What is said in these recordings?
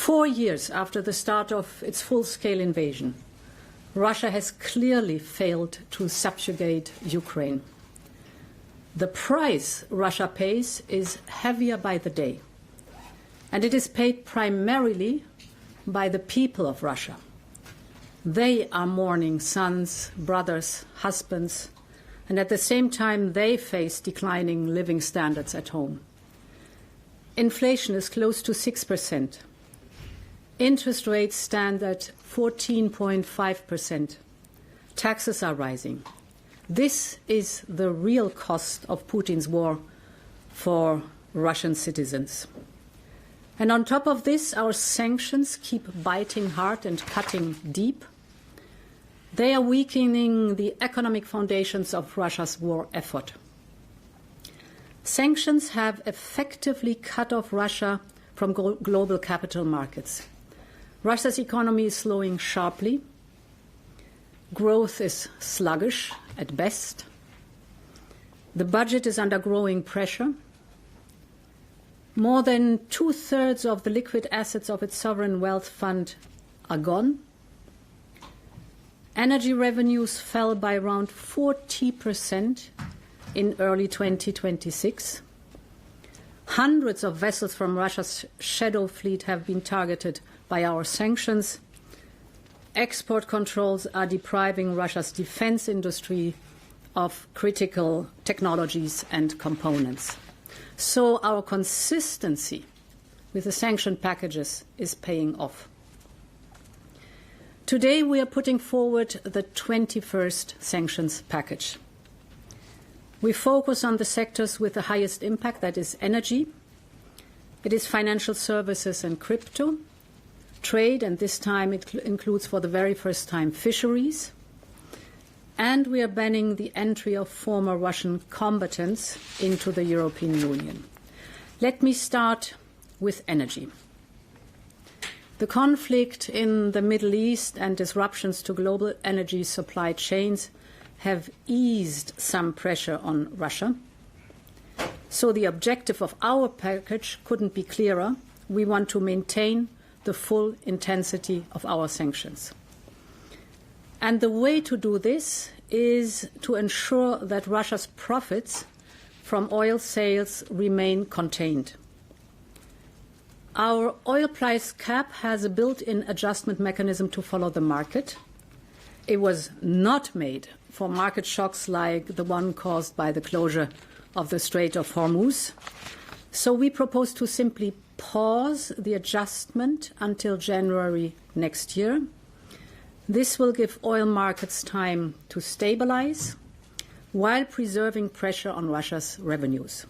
4 years after the start of its full-scale invasion, Russia has clearly failed to subjugate Ukraine. The price Russia pays is heavier by the day, and it is paid primarily by the people of Russia. They are mourning sons, brothers, husbands, and at the same time they face declining living standards at home. Inflation is close to 6%. Interest rates stand at 14.5%. Taxes are rising. This is the real cost of Putin's war for Russian citizens. And on top of this, our sanctions keep biting hard and cutting deep. They are weakening the economic foundations of Russia's war effort. Sanctions have effectively cut off Russia from global capital markets. Russia's economy is slowing sharply. Growth is sluggish at best. The budget is under growing pressure. More than 2/3 of the liquid assets of its sovereign wealth fund are gone. Energy revenues fell by around 40% in early 2026. Hundreds of vessels from Russia's shadow fleet have been targeted by our sanctions. Export controls are depriving Russia's defense industry of critical technologies and components. So our consistency with the sanction packages is paying off. Today we are putting forward the 21st sanctions package. We focus on the sectors with the highest impact, that is energy. It is financial services and crypto. Trade, and this time it includes for the very first time fisheries. And we are banning the entry of former Russian combatants into the European Union. Let me start with energy. The conflict in the Middle East and disruptions to global energy supply chains have eased some pressure on Russia. So the objective of our package couldn't be clearer. We want to maintain the full intensity of our sanctions. And the way to do this is to ensure that Russia's profits from oil sales remain contained. Our oil price cap has a built-in adjustment mechanism to follow the market. It was not made for market shocks like the one caused by the closure of the Strait of Hormuz. So we propose to simply pause the adjustment until January next year. This will give oil markets time to stabilize while preserving pressure on Russia's revenues.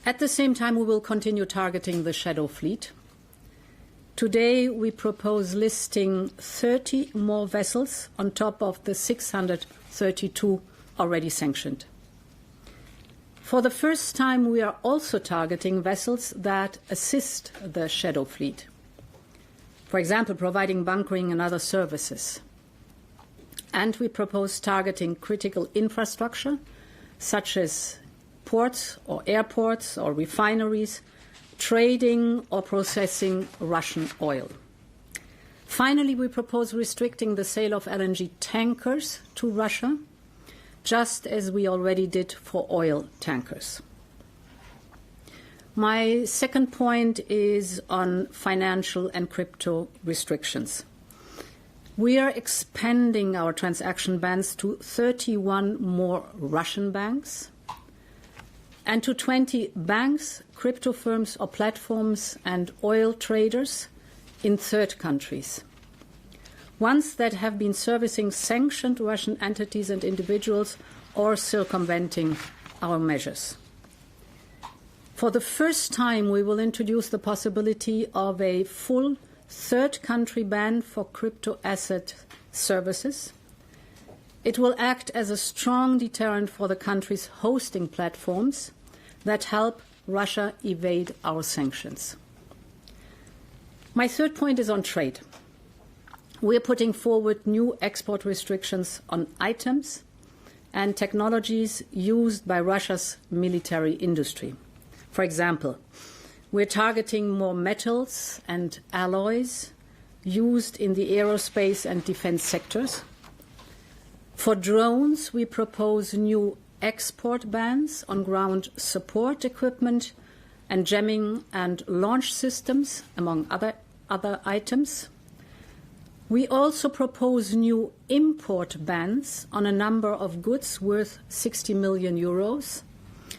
At the same time, we will continue targeting the shadow fleet. Today, we propose listing 30 more vessels on top of the 632 already sanctioned. For the first time, we are also targeting vessels that assist the shadow fleet. For example, providing bunkering and other services. And we propose targeting critical infrastructure, such as ports or airports or refineries, trading or processing Russian oil. Finally, we propose restricting the sale of LNG tankers to Russia, just as we already did for oil tankers. My second point is on financial and crypto restrictions. We are expanding our transaction bans to 31 more Russian banks and to 20 banks, crypto firms or platforms and oil traders in third countries, ones that have been servicing sanctioned Russian entities and individuals or circumventing our measures. For the first time, we will introduce the possibility of a full third country ban for crypto asset services. It will act as a strong deterrent for the countries hosting platforms that help Russia evade our sanctions. My third point is on trade. We are putting forward new export restrictions on items and technologies used by Russia's military industry. For example, We're targeting more metals and alloys used in the aerospace and defense sectors. For drones, we propose new export bans on ground support equipment and jamming and launch systems, among other items. We also propose new import bans on a number of goods worth 60 million euros.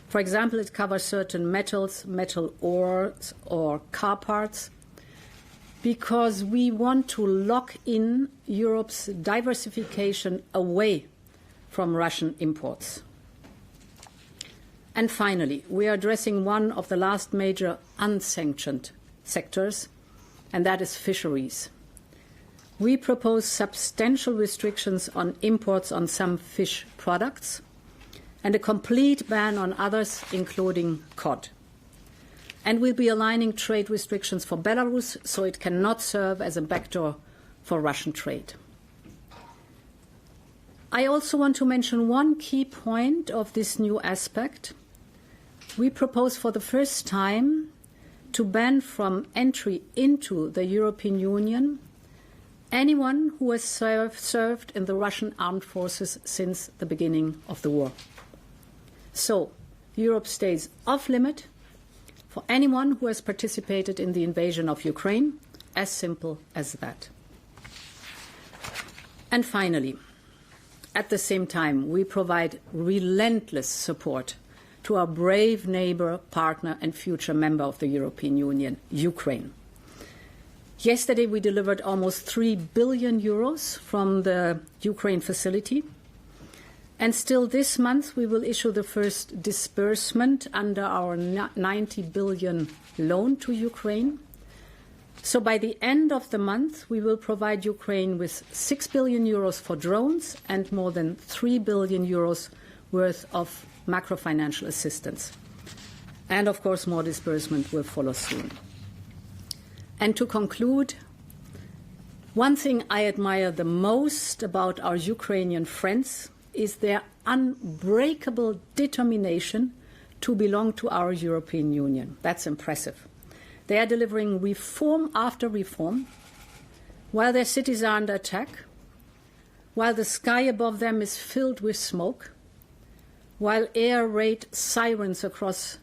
For example, it covers certain metals, metal ores, or car parts, because we want to lock in Europe's diversification away from Russian imports. And finally, we are addressing one of the last major unsanctioned sectors, and that is fisheries. We propose substantial restrictions on imports on some fish products and a complete ban on others, including cod. And we'll be aligning trade restrictions for Belarus so it cannot serve as a backdoor for Russian trade. I also want to mention one key point of this new aspect. We propose for the first time to ban from entry into the European Union anyone who has served in the Russian armed forces since the beginning of the war. So, Europe stays off-limit for anyone who has participated in the invasion of Ukraine, as simple as that. And finally, at the same time, we provide relentless support to our brave neighbor, partner, and future member of the European Union, Ukraine. Yesterday, we delivered almost 3 billion euros from the Ukraine facility. And still this month, we will issue the first disbursement under our 90 billion loan to Ukraine. So by the end of the month, we will provide Ukraine with 6 billion euros for drones and more than 3 billion euros worth of macro-financial assistance. And of course, more disbursement will follow soon. And to conclude, one thing I admire the most about our Ukrainian friends is their unbreakable determination to belong to our European Union. That's impressive. They are delivering reform after reform, while their cities are under attack, while the sky above them is filled with smoke, while air raid sirens across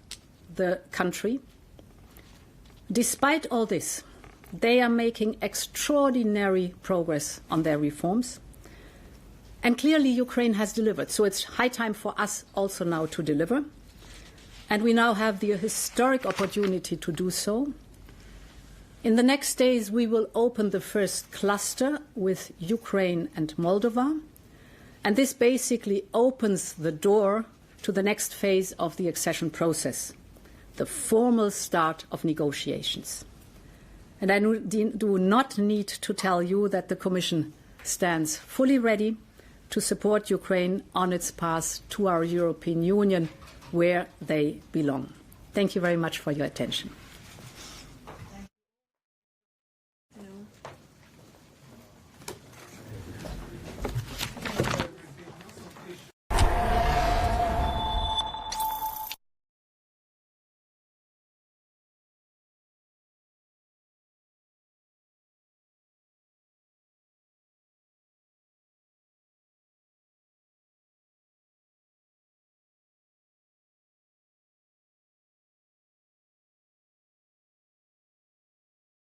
the country. Despite all this, they are making extraordinary progress on their reforms. And clearly, Ukraine has delivered. So it's high time for us also now to deliver. And we now have the historic opportunity to do so. In the next days, we will open the first cluster with Ukraine and Moldova. And this basically opens the door to the next phase of the accession process, the formal start of negotiations. And I do not need to tell you that the Commission stands fully ready to support Ukraine on its path to our European Union, where they belong. Thank you very much for your attention.